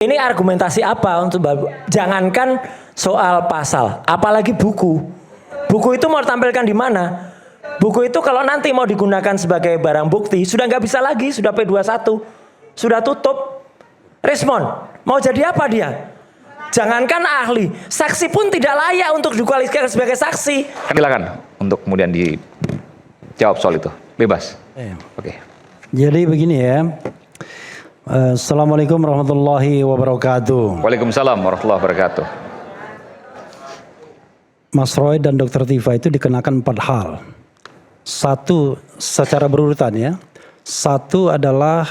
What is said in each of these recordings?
Ini argumentasi apa untuk jangankan soal pasal, apalagi buku. Buku itu mau tampilkan di mana? Buku itu kalau nanti mau digunakan sebagai barang bukti sudah nggak bisa lagi, sudah P21, sudah tutup. Respon, mau jadi apa dia? Jangankan ahli, saksi pun tidak layak untuk dikualifikasi sebagai saksi. Silakan untuk kemudian dijawab soal itu, bebas. Oke. Jadi begini ya. Assalamualaikum warahmatullahi wabarakatuh. Waalaikumsalam warahmatullahi wabarakatuh. Mas Roy dan Dr. Tifa itu dikenakan 4 hal. Satu secara berurutan ya. Satu adalah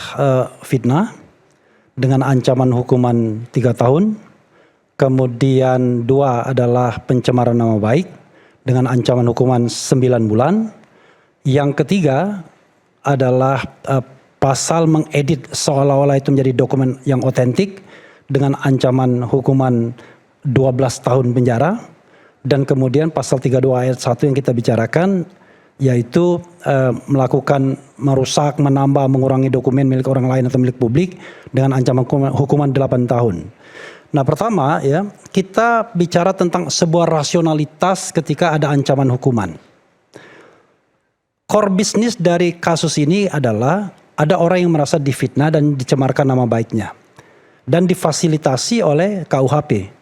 fitnah dengan ancaman hukuman 3 tahun. Kemudian 2 adalah pencemaran nama baik dengan ancaman hukuman 9 bulan. Yang ketiga adalah pasal mengedit seolah-olah itu menjadi dokumen yang otentik dengan ancaman hukuman 12 tahun penjara. Dan kemudian pasal 32 ayat 1 yang kita bicarakan yaitu melakukan merusak, menambah, mengurangi dokumen milik orang lain atau milik publik dengan ancaman hukuman 8 tahun. Nah pertama ya, kita bicara tentang sebuah rasionalitas ketika ada ancaman hukuman. Core business dari kasus ini adalah ada orang yang merasa difitnah dan dicemarkan nama baiknya. Dan difasilitasi oleh KUHP.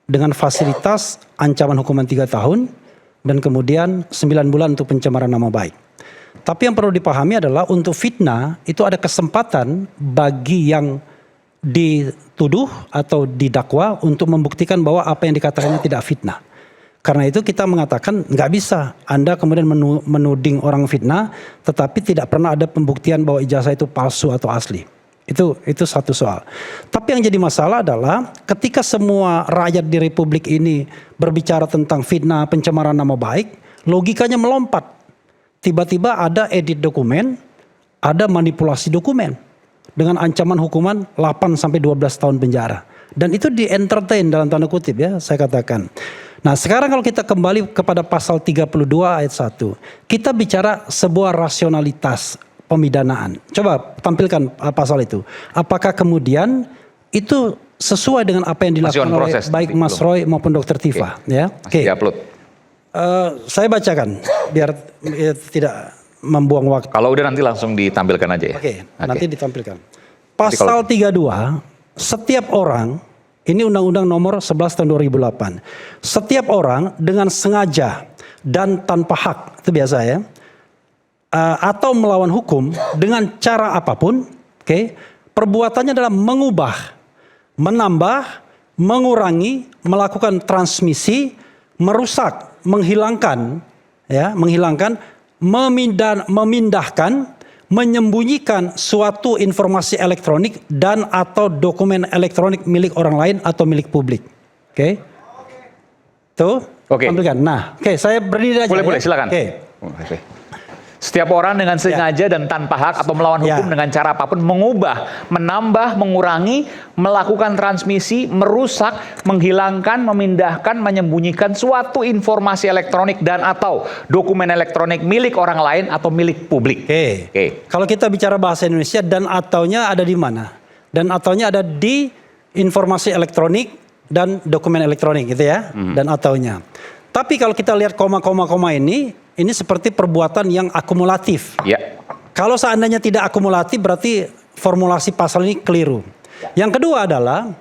Dengan fasilitas ancaman hukuman 3 tahun dan kemudian 9 bulan untuk pencemaran nama baik. Tapi yang perlu dipahami adalah untuk fitnah itu ada kesempatan bagi yang dituduh atau didakwa untuk membuktikan bahwa apa yang dikatakannya tidak fitnah. Karena itu kita mengatakan nggak bisa Anda kemudian menuding orang fitnah tetapi tidak pernah ada pembuktian bahwa ijazah itu palsu atau asli. Itu satu soal. Tapi yang jadi masalah adalah ketika semua rakyat di Republik ini berbicara tentang fitnah, pencemaran nama baik, logikanya melompat. Tiba-tiba ada edit dokumen, ada manipulasi dokumen dengan ancaman hukuman 8 sampai 12 tahun penjara. Dan itu di-entertain dalam tanda kutip ya, saya katakan. Nah sekarang kalau kita kembali kepada pasal 32 ayat 1. Kita bicara sebuah rasionalitas pemidanaan. Coba tampilkan pasal itu. Apakah kemudian itu sesuai dengan apa yang dilakukan oleh baik Mas Roy maupun Dr. Tifa. Ya? Oke. Saya bacakan biar tidak membuang waktu. Kalau udah nanti langsung ditampilkan aja ya. Oke. Nanti ditampilkan. Pasal 32, setiap orang, ini Undang-Undang nomor 11 tahun 2008. Setiap orang dengan sengaja dan tanpa hak, itu biasa ya, atau melawan hukum dengan cara apapun, perbuatannya adalah mengubah, menambah, mengurangi, melakukan transmisi, merusak, menghilangkan, memindahkan, menyembunyikan suatu informasi elektronik dan atau dokumen elektronik milik orang lain atau milik publik. Oke. Tuh. Oke. Tampilkan. Nah, saya berdiri aja. Boleh, silakan. Oke. Setiap orang dengan sengaja dan tanpa hak atau melawan hukum dengan cara apapun mengubah, menambah, mengurangi, melakukan transmisi, merusak, menghilangkan, memindahkan, menyembunyikan suatu informasi elektronik dan atau dokumen elektronik milik orang lain atau milik publik. Kalau kita bicara bahasa Indonesia dan ataunya ada di mana? Dan ataunya ada di informasi elektronik dan dokumen elektronik gitu ya. Dan ataunya. Tapi kalau kita lihat koma-koma ini seperti perbuatan yang akumulatif. Ya. Kalau seandainya tidak akumulatif berarti formulasi pasal ini keliru. Yang kedua adalah,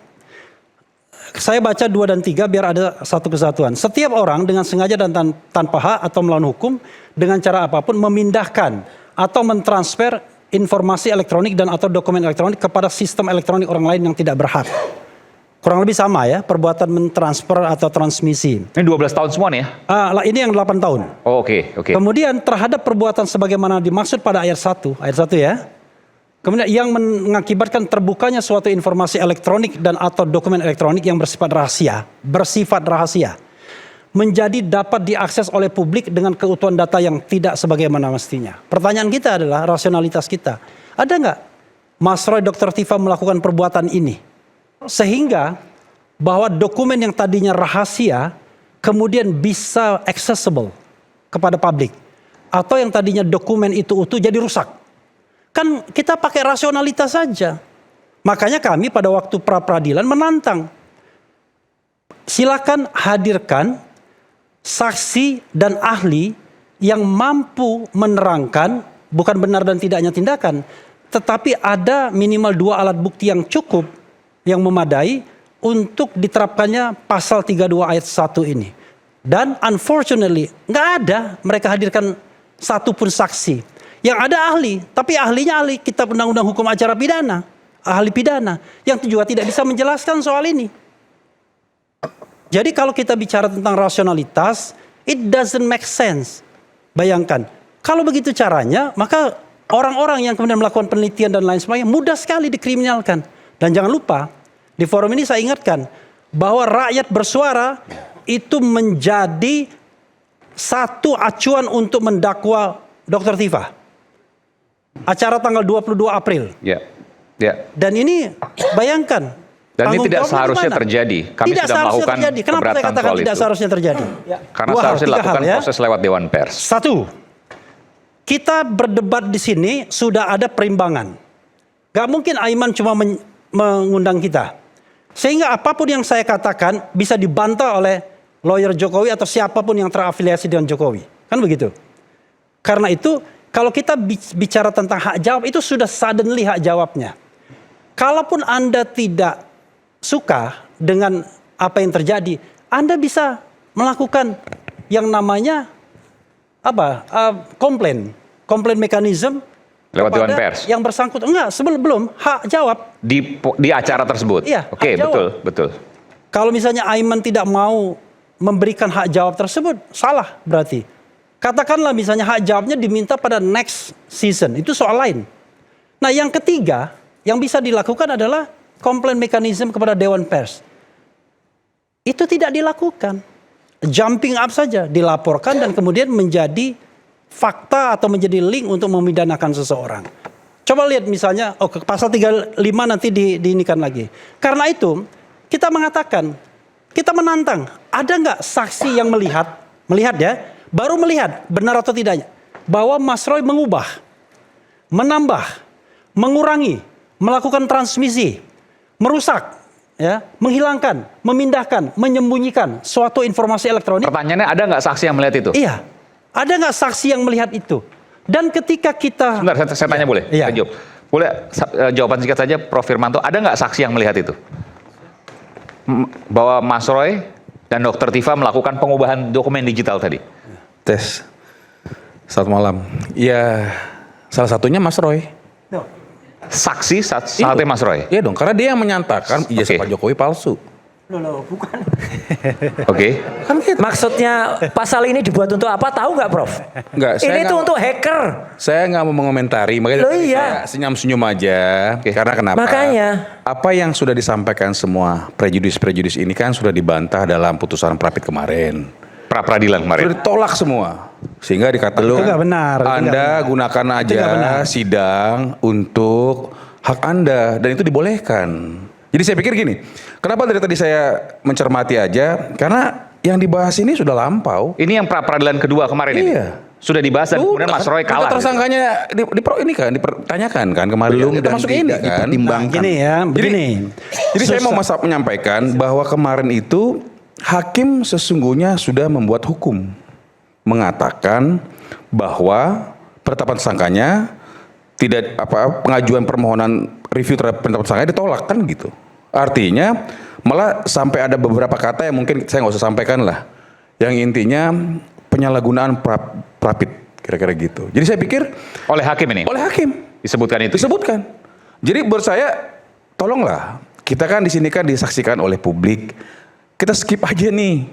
saya baca 2 dan 3 biar ada satu kesatuan. Setiap orang dengan sengaja dan tanpa hak atau melawan hukum dengan cara apapun memindahkan atau mentransfer informasi elektronik dan atau dokumen elektronik kepada sistem elektronik orang lain yang tidak berhak. Kurang lebih sama ya, perbuatan mentransfer atau transmisi. Ini 12 tahun semua nih ya? Ini yang 8 tahun. Oh, Oke. Kemudian terhadap perbuatan sebagaimana dimaksud pada ayat 1 ya. Kemudian yang mengakibatkan terbukanya suatu informasi elektronik dan atau dokumen elektronik yang bersifat rahasia. Menjadi dapat diakses oleh publik dengan keutuhan data yang tidak sebagaimana mestinya. Pertanyaan kita adalah rasionalitas kita. Ada nggak Mas Roy Dr. Tifa melakukan perbuatan ini? Sehingga bahwa dokumen yang tadinya rahasia kemudian bisa accessible kepada publik. Atau yang tadinya dokumen itu utuh jadi rusak. Kan kita pakai rasionalitas saja. Makanya kami pada waktu pra-peradilan menantang. Silakan hadirkan saksi dan ahli yang mampu menerangkan bukan benar dan tidaknya tindakan, tetapi ada minimal 2 alat bukti yang cukup, yang memadai untuk diterapkannya pasal 32 ayat 1 ini. Dan unfortunately nggak ada mereka hadirkan satu pun saksi. Yang ada ahli, tapi ahlinya ahli kitab undang-undang hukum acara pidana, ahli pidana, yang juga tidak bisa menjelaskan soal ini. Jadi kalau kita bicara tentang rasionalitas, it doesn't make sense. Bayangkan, kalau begitu caranya, maka orang-orang yang kemudian melakukan penelitian dan lain sebagainya mudah sekali dikriminalkan. Dan jangan lupa, di forum ini saya ingatkan bahwa rakyat bersuara itu menjadi satu acuan untuk mendakwa Dr. Tifa. Acara tanggal 22 April. Ya. Ya. Dan ini bayangkan. Dan ini tanggung tidak jawabnya seharusnya kemana? terjadi. Kami Tidak sudah seharusnya melakukan terjadi. Kenapa saya keberatan katakan soal tidak itu? seharusnya terjadi? Karena Dua hal, seharusnya tiga dilakukan hal, ya. proses lewat Dewan Pers. Satu, kita berdebat di sini sudah ada perimbangan. Gak mungkin Aiman cuma mengundang kita. Sehingga apapun yang saya katakan bisa dibantah oleh lawyer Jokowi atau siapapun yang terafiliasi dengan Jokowi. Kan begitu. Karena itu kalau kita bicara tentang hak jawab itu sudah suddenly hak jawabnya. Kalaupun Anda tidak suka dengan apa yang terjadi, Anda bisa melakukan yang namanya komplain mekanisme Lewat kepada Dewan Pers. yang bersangkutan. Enggak, belum hak jawab. Di acara tersebut. Iya, Oke, hak jawab. betul. Kalau misalnya Aiman tidak mau memberikan hak jawab tersebut, salah berarti. Katakanlah misalnya hak jawabnya diminta pada next season, itu soal lain. Nah yang ketiga, yang bisa dilakukan adalah komplain mekanisme kepada Dewan Pers. Itu tidak dilakukan. Jumping up saja, dilaporkan dan kemudian menjadi fakta atau menjadi link untuk memidanakan seseorang. Coba lihat misalnya, pasal 35 nanti diinikan lagi. Karena itu, kita mengatakan, kita menantang, ada nggak saksi yang melihat ya, baru melihat benar atau tidaknya, bahwa Mas Roy mengubah, menambah, mengurangi, melakukan transmisi, merusak, ya, menghilangkan, memindahkan, menyembunyikan suatu informasi elektronik. Pertanyaannya, ada nggak saksi yang melihat itu? Iya, ada nggak saksi yang melihat itu? Dan ketika kita... Sebentar, saya tanya boleh? Iya. Saya jawab. Boleh jawaban singkat saja, Prof. Firmanto, ada nggak saksi yang melihat itu? Bahwa Mas Roy dan Dr. Tifa melakukan pengubahan dokumen digital tadi? Tes. Selamat malam. Ya, salah satunya Mas Roy. Saksi satunya Mas Roy? Iya dong, karena dia yang menyatakan ijazah Oke. Pak Jokowi palsu. Loh, bukan. Oke. Kan gitu. Maksudnya pasal ini dibuat untuk apa? Tahu nggak, Prof? Enggak, saya Ini tuh nggak- untuk hacker. Saya nggak mau mengomentari, makanya Loh, tadi iya. saya senyum-senyum aja. Karena kenapa? Makanya. Apa yang sudah disampaikan semua prejudis ini kan sudah dibantah dalam putusan Prapit kemarin. Pra-peradilan kemarin. Sudah ditolak semua. Sehingga dikatakan Itu nggak benar, itu nggak Anda benar. gunakan Itu aja nggak benar. sidang untuk hak Anda dan itu dibolehkan. Jadi saya pikir gini, kenapa dari tadi saya mencermati aja? Karena yang dibahas ini sudah lampau. Ini yang pra-peradilan kedua kemarin ini? Iya. Sudah dibahas dan kemudian Mas Roy kalah. gitu. Tersangkanya dipertanyakan kan kemarin. Belum Kita dan masuk ini tidak kan. dipertimbangkan. Gini ya, begini. Jadi saya mau menyampaikan bahwa kemarin itu hakim sesungguhnya sudah membuat hukum mengatakan bahwa penetapan tersangkanya tidak pengajuan permohonan review terhadap penetapan tersangka ditolak kan gitu. Artinya malah sampai ada beberapa kata yang mungkin saya nggak usah sampaikan lah. Yang intinya penyalahgunaan Prapit kira-kira gitu. Jadi saya pikir Oleh hakim ini? oleh hakim Disebutkan itu? disebutkan. Jadi menurut saya tolonglah, kita kan di sini kan disaksikan oleh publik. Kita skip aja nih.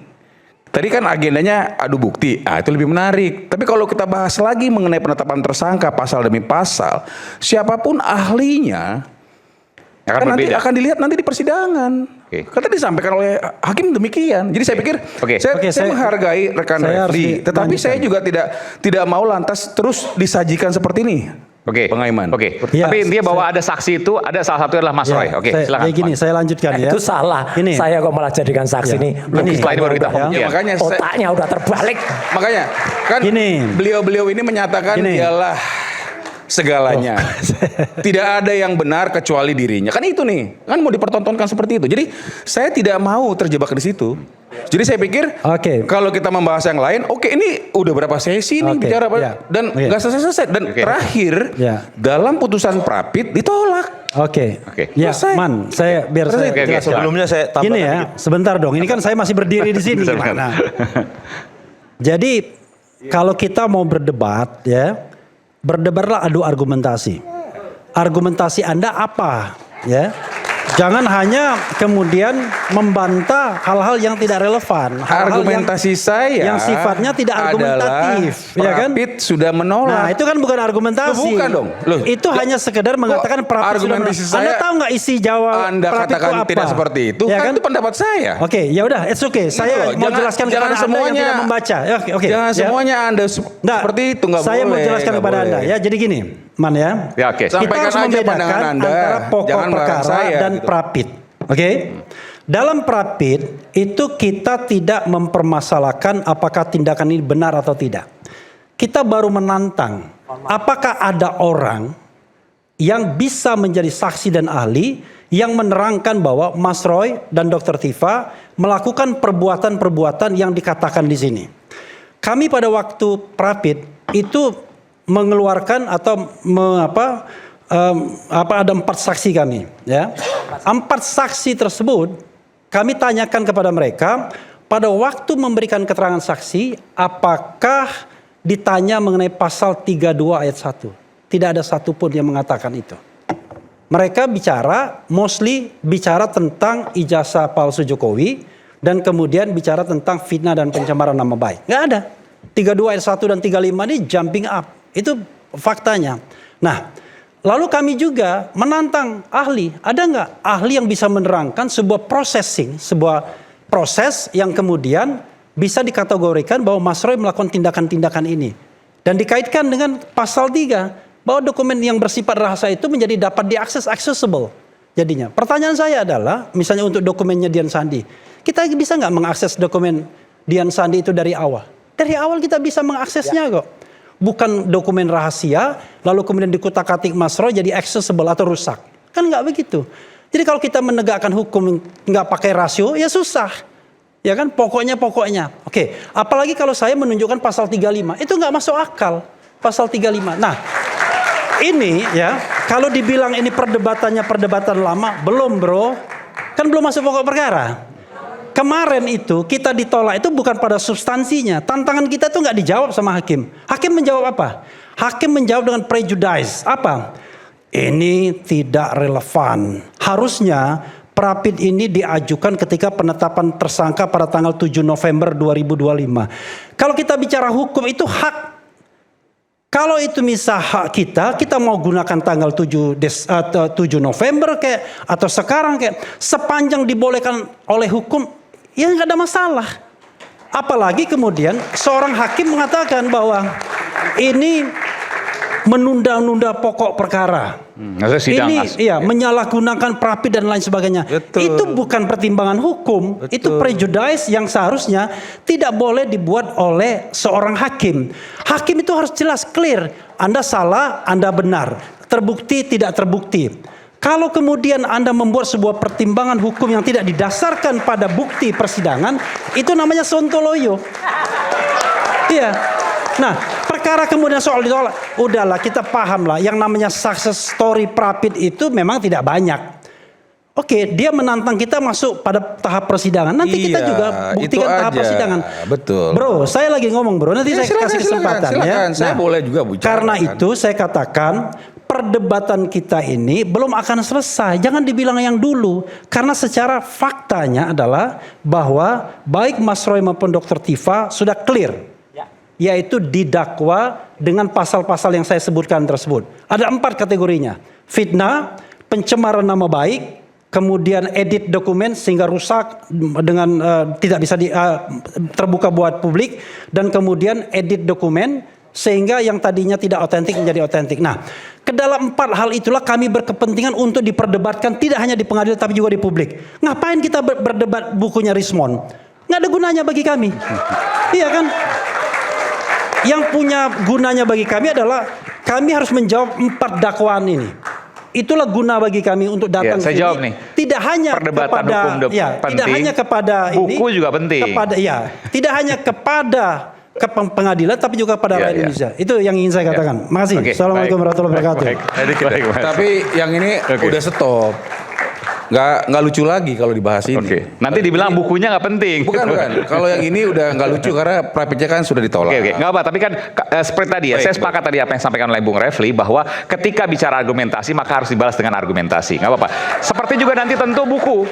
Tadi kan agendanya adu bukti, itu lebih menarik. Tapi kalau kita bahas lagi mengenai penetapan tersangka pasal demi pasal, siapapun ahlinya Akan kan nanti berbeda. akan dilihat nanti di persidangan. Oke. Kata disampaikan oleh hakim demikian. Jadi saya pikir Oke. saya Oke, menghargai rekan saya harus refli, tetapi dilanjutkan. saya juga tidak mau lantas terus disajikan seperti ini. Oke. Bang Aiman. Oke. Ya, Tapi intinya bahwa ada saksi itu, ada salah satu adalah Mas Roy. Oke, silakan. Kayak gini, saya lanjutkan ya. Itu salah. Ini. Saya kok malah jadikan saksi Ya. nih. Ini. Setelah ini baru kita Ya. pembuktian. Ya, makanya saya- Otaknya udah terbalik. Makanya kan Gini. beliau-beliau ini menyatakan Gini. ialah segalanya. Tidak ada yang benar kecuali dirinya. Kan itu nih, kan mau dipertontonkan seperti itu. Jadi saya tidak mau terjebak di situ. Jadi saya pikir kalau kita membahas yang lain, ini udah berapa sesi nih bicara dan nggak selesai. Dan terakhir dalam putusan Prapit ditolak. Ya, Man, saya biar saya sebelumnya saya tambahkan gini ya, sebentar dong. Ini kan saya masih berdiri di sini. Gimana? Jadi kalau kita mau berdebat ya, berdebatlah adu argumentasi. Argumentasi Anda apa? Ya. Jangan hanya kemudian membantah hal-hal yang tidak relevan. Argumentasi saya yang sifatnya tidak argumentatif, ya kan? Prapit sudah menolak. Nah, itu kan bukan argumentasi. Bukan dong. Itu hanya sekedar mengatakan Prapit sudah menolak. Anda tahu nggak isi jawab Anda Prapit katakan itu apa? tidak seperti itu, Ya kan itu pendapat saya. Ya udah, it's okay. Saya mau jelaskan kepada Anda yang tidak membaca. Jangan semuanya Anda seperti itu, nggak boleh. Saya mau jelaskan kepada Anda ya. Jadi gini, Man ya. Kita harus membedakan antara pokok perkara dan Prapit. Dalam Prapit itu kita tidak mempermasalahkan apakah tindakan ini benar atau tidak. Kita baru menantang apakah ada orang yang bisa menjadi saksi dan ahli yang menerangkan bahwa Mas Roy dan Dr. Tifa melakukan perbuatan-perbuatan yang dikatakan di sini. Kami pada waktu Prapit itu mengeluarkan atau ada 4 saksi kami, ya. 4 saksi tersebut kami tanyakan kepada mereka pada waktu memberikan keterangan saksi, apakah ditanya mengenai pasal 32 ayat 1. Tidak ada satupun yang mengatakan itu. Mereka mostly bicara tentang ijazah palsu Jokowi dan kemudian bicara tentang fitnah dan pencemaran nama baik. Nggak ada. 32 ayat 1 dan 35 ini jumping up. Itu faktanya. Nah, lalu kami juga menantang ahli. Ada nggak ahli yang bisa menerangkan sebuah proses yang kemudian bisa dikategorikan bahwa Mas Roy melakukan tindakan-tindakan ini. Dan dikaitkan dengan pasal 3. Bahwa dokumen yang bersifat rahasia itu menjadi dapat diakses, accessible. Jadinya, pertanyaan saya adalah, misalnya untuk dokumennya Dian Sandi. Kita bisa nggak mengakses dokumen Dian Sandi itu dari awal? Dari awal kita bisa mengaksesnya kok. Bukan dokumen rahasia, lalu kemudian dikutak-katik Mas Roy jadi accessible atau rusak. Kan nggak begitu. Jadi kalau kita menegakkan hukum nggak pakai rasio, ya susah. Ya kan, pokoknya. Apalagi kalau saya menunjukkan pasal 35, itu nggak masuk akal. Pasal 35. Nah, ini ya, kalau dibilang ini perdebatan lama, belum bro. Kan belum masuk pokok perkara. Kemarin itu kita ditolak itu bukan pada substansinya. Tantangan kita tuh nggak dijawab sama hakim. Hakim menjawab apa? Hakim menjawab dengan prejudice. Apa? Ini tidak relevan. Harusnya Prapit ini diajukan ketika penetapan tersangka pada tanggal 7 November 2025. Kalau kita bicara hukum itu hak. Kalau itu misal hak kita mau gunakan tanggal 7 November kayak atau sekarang kayak sepanjang dibolehkan oleh hukum, ya nggak ada masalah. Apalagi kemudian seorang hakim mengatakan bahwa ini menunda-nunda pokok perkara. Ini menyalahgunakan Prapit dan lain sebagainya. Itu bukan pertimbangan hukum, itu prejudice yang seharusnya tidak boleh dibuat oleh seorang hakim. Hakim itu harus jelas, clear. Anda salah, Anda benar. Terbukti, tidak terbukti. Kalau kemudian Anda membuat sebuah pertimbangan hukum yang tidak didasarkan pada bukti persidangan, itu namanya sontoloyo. Iya. Nah, perkara kemudian soal ditolak, udahlah kita paham lah yang namanya success story Prapit itu memang tidak banyak. Dia menantang kita masuk pada tahap persidangan. Nanti kita juga buktikan tahap persidangan. Betul. Bro, saya lagi ngomong bro, nanti saya kasih kesempatan ya. Saya boleh juga bicara. Karena itu saya katakan perdebatan kita ini belum akan selesai. Jangan dibilang yang dulu. Karena secara faktanya adalah bahwa baik Mas Roy maupun Dr. Tifa sudah clear. Yaitu didakwa dengan pasal-pasal yang saya sebutkan tersebut. Ada 4 kategorinya. Fitnah, pencemaran nama baik, kemudian edit dokumen sehingga rusak dengan tidak bisa terbuka buat publik, dan kemudian edit dokumen sehingga yang tadinya tidak otentik menjadi otentik. Nah, ke dalam 4 hal itulah kami berkepentingan untuk diperdebatkan tidak hanya di pengadilan tapi juga di publik. Ngapain kita berdebat bukunya Rismond? Nggak ada gunanya bagi kami. Iya kan? Yang punya gunanya bagi kami adalah kami harus menjawab 4 dakwaan ini. Itulah guna bagi kami untuk datang saya sini. jawab nih. Tidak hanya Perdebatan kepada hukum tidak penting, hanya kepada buku ini, juga penting. Kepada tidak hanya kepada pengadilan tapi juga kepada rakyat Indonesia. Itu yang ingin saya katakan. Makasih. Oke, Assalamualaikum baik. warahmatullahi wabarakatuh. Baik, Mas. Tapi yang ini udah stop. Nggak lucu lagi kalau dibahas ini. Oke. Nanti dibilang bukunya nggak penting. Bukan. Kalau yang ini udah nggak lucu karena private kan sudah ditolak. Oke, nggak apa. Tapi kan seperti tadi ya, saya sepakat tadi apa yang disampaikan oleh Bung Refli bahwa ketika bicara argumentasi maka harus dibalas dengan argumentasi. Nggak apa-apa. Seperti juga nanti tentu buku,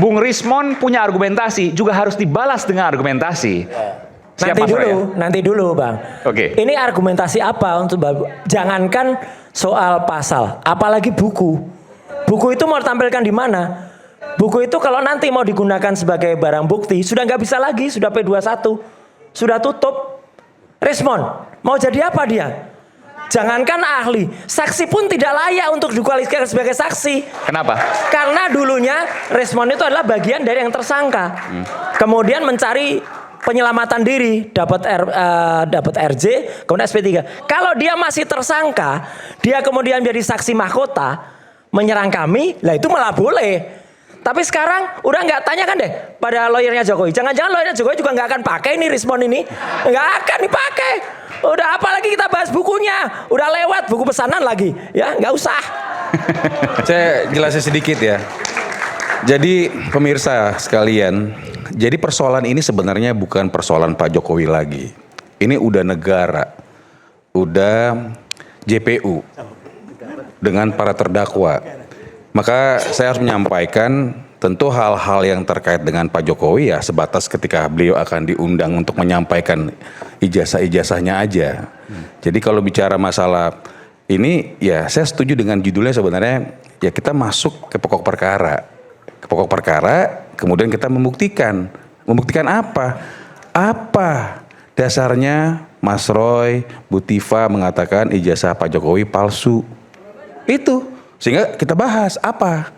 Bung Rismon punya argumentasi juga harus dibalas dengan argumentasi. Siap, Mas Roy, ya? Nanti dulu Bang. Oke. Ini argumentasi apa untuk jangankan soal pasal, apalagi buku. Buku itu mau tampilkan di mana? Buku itu kalau nanti mau digunakan sebagai barang bukti sudah nggak bisa lagi, sudah P21, sudah tutup. Rismon mau jadi apa dia? Jangankan ahli, saksi pun tidak layak untuk dikualifikasi sebagai saksi. Kenapa? Karena dulunya Rismon itu adalah bagian dari yang tersangka. Kemudian mencari penyelamatan diri, dapat RJ, kemudian SP3. Kalau dia masih tersangka, dia kemudian menjadi saksi mahkota, menyerang kami, lah itu malah boleh. Tapi sekarang udah nggak, tanyakan deh pada lawyernya Jokowi. Jangan-jangan lawyernya Jokowi juga nggak akan pakai ini Rismon ini, nggak akan dipakai. Udah apalagi kita bahas bukunya, udah lewat buku pesanan lagi, ya nggak usah. Saya jelasin sedikit ya. Jadi pemirsa sekalian, jadi persoalan ini sebenarnya bukan persoalan Pak Jokowi lagi. Ini udah negara, udah JPU dengan para terdakwa. Maka saya harus menyampaikan tentu hal-hal yang terkait dengan Pak Jokowi ya sebatas ketika beliau akan diundang untuk menyampaikan ijazah-ijazahnya aja. Jadi kalau bicara masalah ini ya saya setuju dengan judulnya sebenarnya ya kita masuk ke pokok perkara. Ke pokok perkara kemudian kita membuktikan. Membuktikan apa? Apa dasarnya Mas Roy, Bu Tifa mengatakan ijazah Pak Jokowi palsu? Itu sehingga kita bahas apa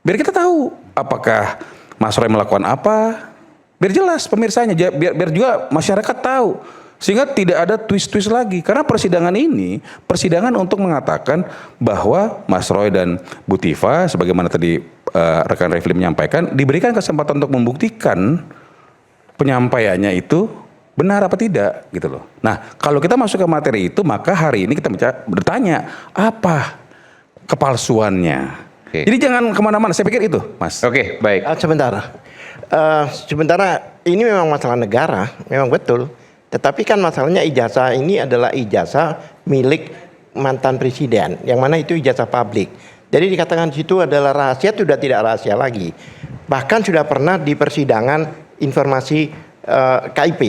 biar kita tahu apakah Mas Roy melakukan apa, biar jelas pemirsanya, biar juga masyarakat tahu sehingga tidak ada twist-twist lagi karena persidangan ini persidangan untuk mengatakan bahwa Mas Roy dan Bu Tifa sebagaimana tadi rekan Refli menyampaikan diberikan kesempatan untuk membuktikan penyampaiannya itu benar apa tidak gitu loh. Nah kalau kita masuk ke materi itu maka hari ini kita bertanya apa kepalsuannya. Oke. Jadi jangan kemana-mana. Saya pikir itu, Mas. Oke, baik. Sementara ini memang masalah negara, memang betul. Tetapi kan masalahnya ijazah ini adalah ijazah milik mantan presiden, yang mana itu ijazah publik. Jadi dikatakan di situ adalah rahasia, sudah tidak rahasia lagi. Bahkan sudah pernah di persidangan informasi KIP,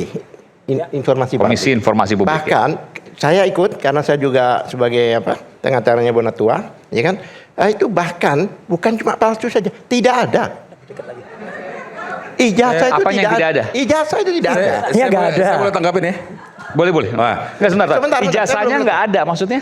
informasi Komisi publik. Informasi Publik. Bahkan saya ikut karena saya juga sebagai pengacaranya Bonatua, ya kan? Itu bahkan bukan cuma palsu saja, tidak ada. Ijazah itu apanya yang tidak ada? Ijazah itu tidak ada. Ya nggak ada. Saya boleh tanggapin ya? Boleh. Wah. Nggak, sebentar. Sebentar, Ijazahnya saya nggak ada maksudnya?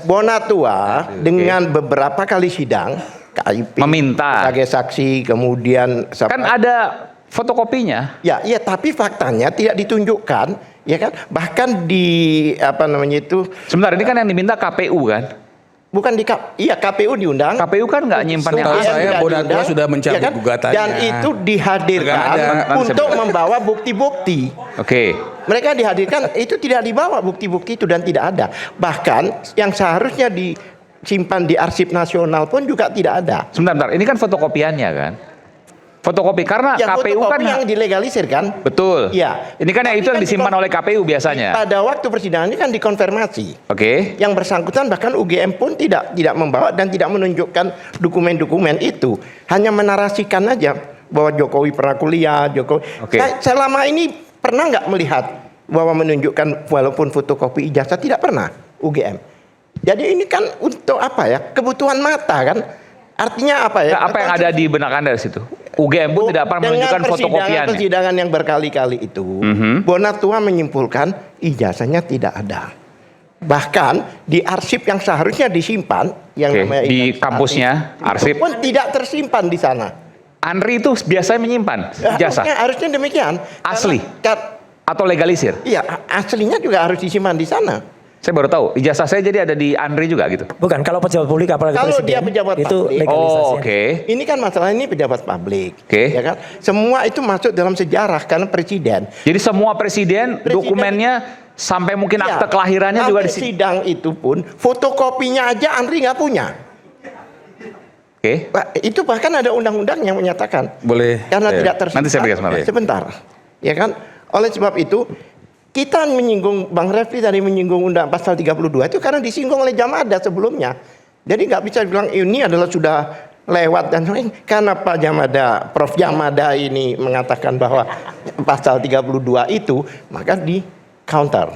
Bonatua dengan beberapa kali sidang KIP Meminta. sebagai saksi, kemudian Kan ada fotokopinya. Ya, tapi faktanya tidak ditunjukkan, ya kan? Bahkan di Sebentar, ini kan yang diminta KPU kan? bukan di KPU diundang. KPU kan nggak nyimpan yang Tahu asli. saya Bonatua sudah mencabut gugatannya. Dan itu dihadirkan Nggak ada. untuk membawa bukti-bukti. Oke. Mereka dihadirkan itu tidak dibawa bukti-bukti itu dan tidak ada. Bahkan yang seharusnya disimpan di arsip nasional pun juga tidak ada. Sebentar. Ini kan fotokopiannya kan? Fotokopi karena Yang KPU kan fotokopi yang dilegalisir kan? betul. Iya. Ini kan Tapi itu yang kan disimpan oleh KPU biasanya. Pada waktu persidangan ini kan dikonfirmasi. Oke. Yang bersangkutan bahkan UGM pun tidak membawa dan tidak menunjukkan dokumen-dokumen itu, hanya menarasikan aja bahwa Jokowi pernah kuliah, Jokowi. Oke. Selama ini pernah nggak melihat bahwa menunjukkan walaupun fotokopi ijazah, tidak pernah UGM. Jadi ini kan untuk apa ya? Kebutuhan mata kan? Artinya apa ya? Nggak, apa yang ada di benak Anda di situ? UGM pun tidak pernah menunjukkan fotokopiannya. Persidangan yang berkali-kali itu, Bonatua menyimpulkan ijazahnya tidak ada. Bahkan di arsip yang seharusnya disimpan, yang Oke, namanya di kampusnya, arsip. pun tidak tersimpan di sana. Andri itu biasanya menyimpan ijazah. Harusnya demikian. Asli? Atau legalisir? Iya, aslinya juga harus disimpan di sana. Saya baru tahu, ijazah saya jadi ada di Andri juga gitu. Bukan, kalau pejabat publik apalagi Kalau presiden, dia pejabat itu publik. legalisasi. Oh, oke. Ini kan masalah ini pejabat publik, Oke. ya kan? Semua itu masuk dalam sejarah karena presiden. Jadi semua presiden dokumennya sampai mungkin Ya, akte kelahirannya juga di sampai sini. sidang itu pun fotokopinya aja Andri nggak punya. Oke. Itu bahkan ada undang-undang yang menyatakan Boleh. karena tidak tersisa. Nanti saya berikan sebentar. Sebentar, ya kan? Oleh sebab itu kita menyinggung, Bang Refli tadi menyinggung undang pasal 32 itu karena disinggung oleh Jamada sebelumnya. Jadi nggak bisa bilang ini adalah sudah lewat dan lain. Karena Pak Jamada, Prof Jamada ini mengatakan bahwa pasal 32 itu maka di counter.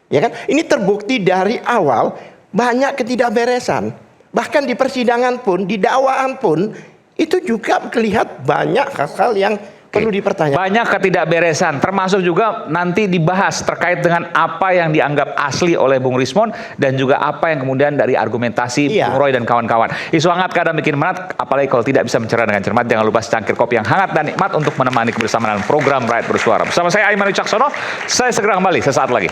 Ya kan? Ini terbukti dari awal banyak ketidakberesan. Bahkan di persidangan pun, di dakwaan pun itu juga terlihat banyak hal-hal yang perlu dipertanyakan. Banyak ketidakberesan, termasuk juga nanti dibahas terkait dengan apa yang dianggap asli oleh Bung Rismon dan juga apa yang kemudian dari argumentasi Iya. Bung Roy dan kawan-kawan. Isu hangat kadang bikin menat, apalagi kalau tidak bisa mencerna dengan cermat. Jangan lupa secangkir kopi yang hangat dan nikmat untuk menemani kebersamaan program Rakyat Bersuara. Bersama saya Aiman Wicaksono, saya segera kembali sesaat lagi.